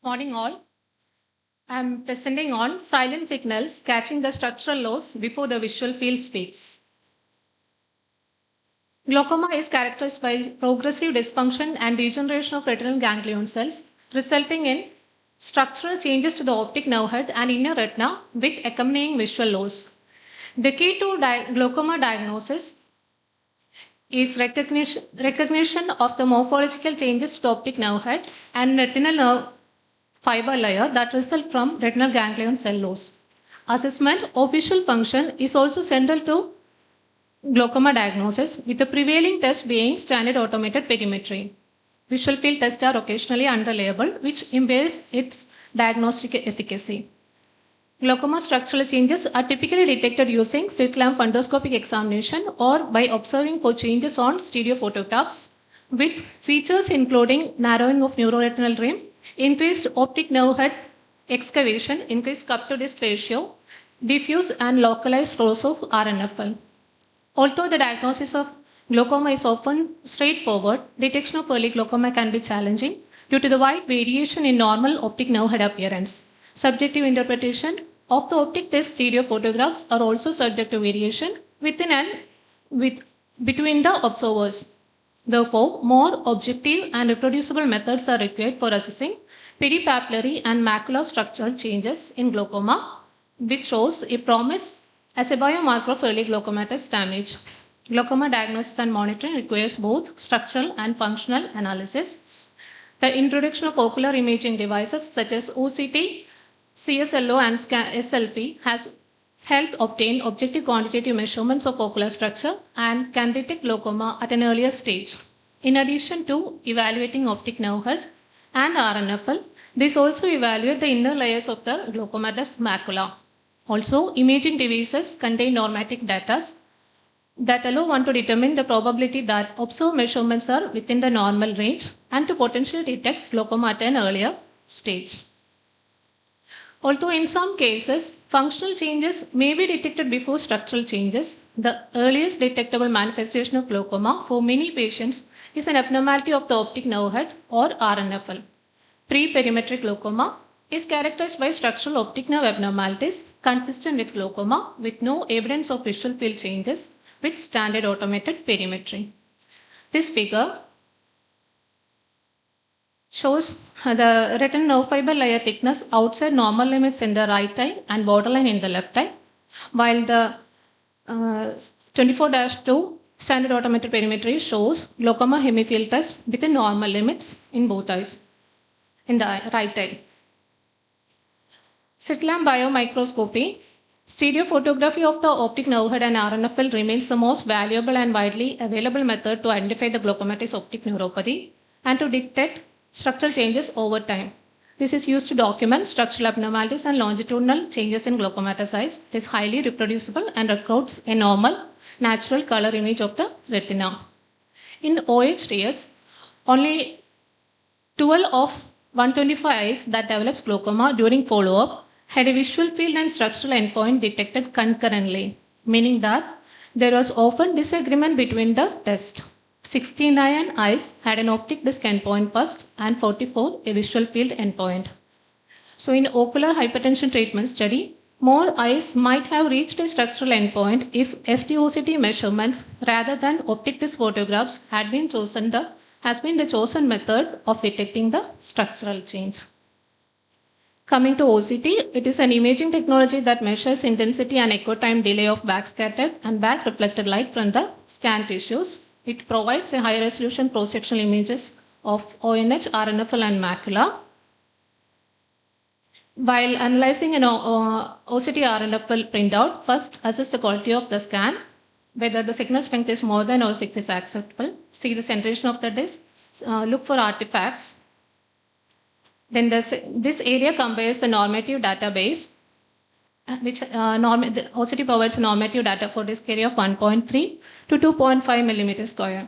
Morning all. I am presenting on silent signals catching the structural laws before the visual field speaks. Glaucoma is characterized by progressive dysfunction and degeneration of retinal ganglion cells, resulting in structural changes to the optic nerve head and inner retina with accompanying visual loss. The key to glaucoma diagnosis is recognition of the morphological changes to the optic nerve head and retinal nerve fiber layer that result from retinal ganglion cell loss. Assessment of visual function is also central to glaucoma diagnosis, with the prevailing test being standard automated perimetry. Visual field tests are occasionally unreliable, which impairs its diagnostic efficacy. Glaucoma structural changes are typically detected using slit lamp fundoscopic examination or by observing for changes on stereophotographs, with features including narrowing of neuroretinal rim, increased optic nerve head excavation, increased cup to disc ratio, diffuse and localized loss of RNFL. Although the diagnosis of glaucoma is often straightforward, detection of early glaucoma can be challenging due to the wide variation in normal optic nerve head appearance. Subjective interpretation of the optic disc stereo photographs are also subject to variation between the observers. Therefore, more objective and reproducible methods are required for assessing peripapillary and macular structural changes in glaucoma, which shows a promise as a biomarker of early glaucomatous damage. Glaucoma diagnosis and monitoring requires both structural and functional analysis. The introduction of ocular imaging devices such as OCT, CSLO, and SLP has helped obtain objective quantitative measurements of ocular structure and can detect glaucoma at an earlier stage. In addition to evaluating optic nerve head and RNFL, this also evaluates the inner layers of the glaucomatous macula. Also, imaging devices contain normative data that allow one to determine the probability that observed measurements are within the normal range and to potentially detect glaucoma at an earlier stage. Although in some cases, functional changes may be detected before structural changes, the earliest detectable manifestation of glaucoma for many patients is an abnormality of the optic nerve head or RNFL. Pre-perimetric glaucoma is characterized by structural optic nerve abnormalities consistent with glaucoma with no evidence of visual field changes with standard automated perimetry. This figure shows the retinal nerve fiber layer thickness outside normal limits in the right eye and borderline in the left eye, while the 24-2 standard automated perimetry shows glaucoma hemifield test within normal limits in both eyes, in the right eye. Slit lamp biomicroscopy. Stereophotography of the optic nerve head and RNFL remains the most valuable and widely available method to identify the glaucomatous optic neuropathy and to detect structural changes over time. This is used to document structural abnormalities and longitudinal changes in glaucomatous eyes. It is highly reproducible and records a normal, natural color image of the retina. In OHDS, only 12 of 125 eyes that develops glaucoma during follow-up had a visual field and structural endpoint detected concurrently, meaning that there was often disagreement between the tests. 69 eyes had an optic disc endpoint first and 44 a visual field endpoint. So in ocular hypertension treatment study, more eyes might have reached a structural endpoint if SDOCT measurements rather than optic disc photographs has been the chosen method of detecting the structural change. Coming to OCT, it is an imaging technology that measures intensity and echo time delay of backscattered and back reflected light from the scan tissues. It provides a high resolution cross-sectional images of ONH, RNFL, and macula. While analyzing an OCT RNFL printout, first assess the quality of the scan, whether the signal strength is more than or 6 is acceptable. See the centration of the disc. Look for artifacts. Then this area compares the normative database, which the OCT provides normative data for disc area of 1.3 to 2.5 millimeter square.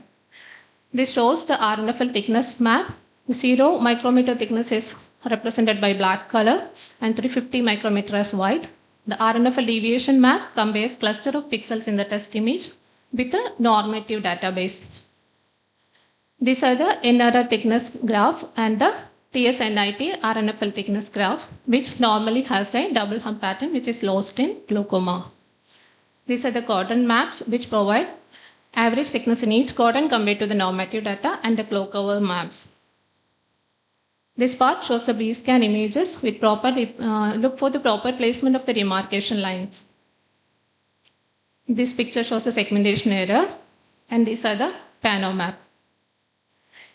This shows the RNFL thickness map. The 0 micrometer thickness is represented by black color and 350 micrometer as white. The RNFL deviation map compares cluster of pixels in the test image with a normative database. These are the NRR thickness graph and the TSNIT RNFL thickness graph, which normally has a double hump pattern which is lost in glaucoma. These are the quadrant maps which provide average thickness in each quadrant compared to the normative data and the Glaucoma maps. This part shows the B-scan images with look for the proper placement of the demarcation lines. This picture shows the segmentation error, and these are the pano map.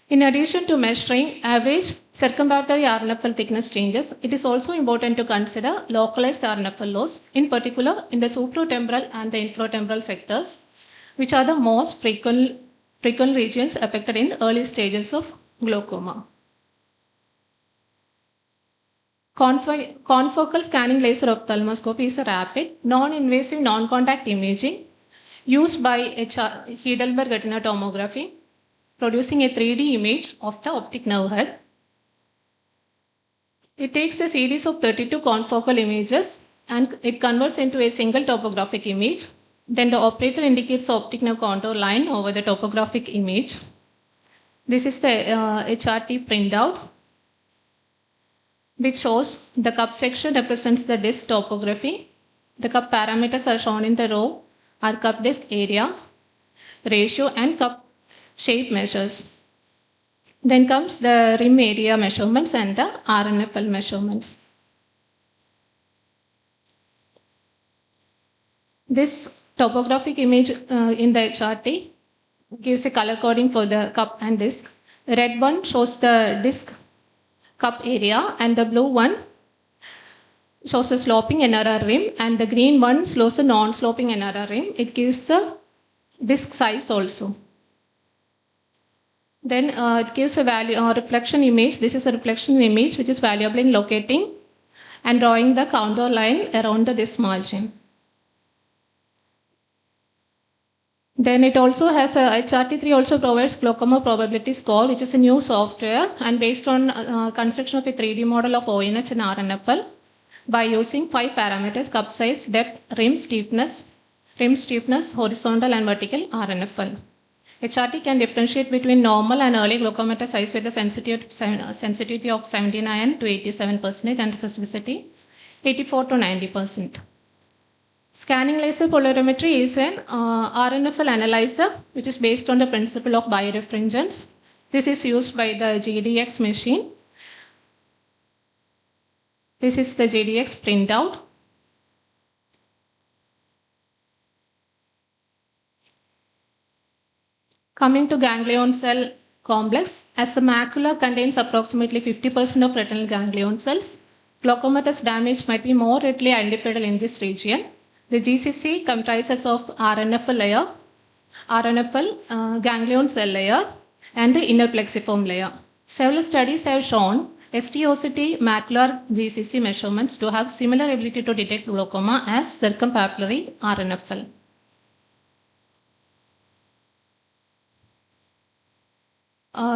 In addition to measuring average circumambulatory RNFL thickness changes, it is also important to consider localized RNFL loss, in particular in the supratemporal and the infratemporal sectors, which are the most frequent regions affected in early stages of glaucoma. Confocal scanning laser ophthalmoscopy is a rapid, non-invasive, non-contact imaging used by Heidelberg retina tomography, producing a 3D image of the optic nerve head. It takes a series of 32 confocal images and it converts into a single topographic image. Then the operator indicates the optic nerve contour line over the topographic image. This is the HRT printout, which shows the cup section represents the disc topography. The cup parameters are shown in the row are cup disc area, ratio, and cup shape measures. Then comes the rim area measurements and the RNFL measurements. This topographic image in the HRT gives a color coding for the cup and disc. The red one shows the disc cup area and the blue one shows the sloping NRR rim and the green one shows the non-sloping NRR rim. It gives the disc size also. Then it gives a reflection image. This is a reflection image which is valuable in locating and drawing the contour line around the disc margin. Then it also has HRT3 also provides glaucoma probability score, which is a new software and based on construction of a 3D model of ONH and RNFL by using 5 parameters: cup size, depth, rim stiffness, horizontal and vertical RNFL. HRT can differentiate between normal and early glaucoma size with a sensitivity of 79 to 87% and specificity 84 to 90%. Scanning laser polarimetry is an RNFL analyzer which is based on the principle of birefringence. This is used by the GDX machine. This is the GDX printout. Coming to ganglion cell complex, as the macula contains approximately 50% of retinal ganglion cells, glaucomatous damage might be more readily identifiable in this region. The GCC comprises of RNFL layer, ganglion cell layer, and the inner plexiform layer. Several studies have shown STOCT macular GCC measurements to have similar ability to detect glaucoma as circumpapillary RNFL.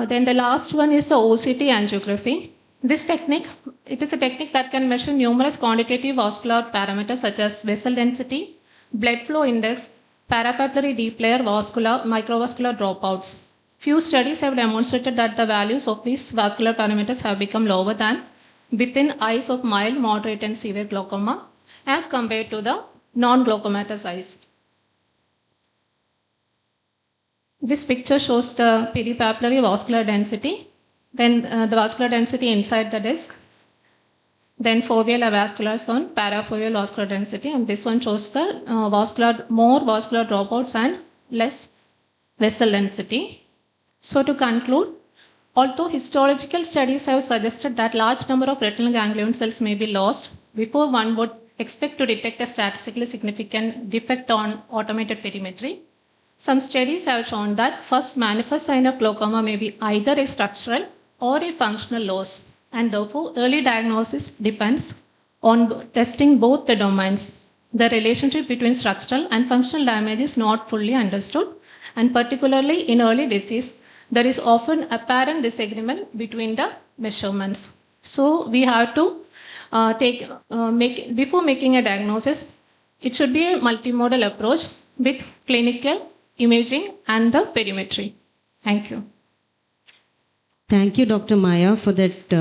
Then the last one is the OCT angiography. This technique, it is a technique that can measure numerous quantitative vascular parameters such as vessel density, blood flow index, parapapillary deep layer microvascular dropouts. Few studies have demonstrated that the values of these vascular parameters have become lower than within eyes of mild, moderate and severe glaucoma as compared to the non-glaucomatous eyes. This picture shows the peripapillary vascular density, then the vascular density inside the disc, then foveal avascular zone, parafoveal vascular density, and this one shows the more vascular dropouts and less vessel density. So to conclude, although histological studies have suggested that large number of retinal ganglion cells may be lost before one would expect to detect a statistically significant defect on automated perimetry, some studies have shown that first manifest sign of glaucoma may be either a structural or a functional loss, and therefore early diagnosis depends on testing both the domains. The relationship between structural and functional damage is not fully understood, and particularly in early disease, there is often apparent disagreement between the measurements. So we have to before making a diagnosis, it should be a multimodal approach with clinical, imaging and the perimetry. Thank you. Thank you, Dr. Maya, for that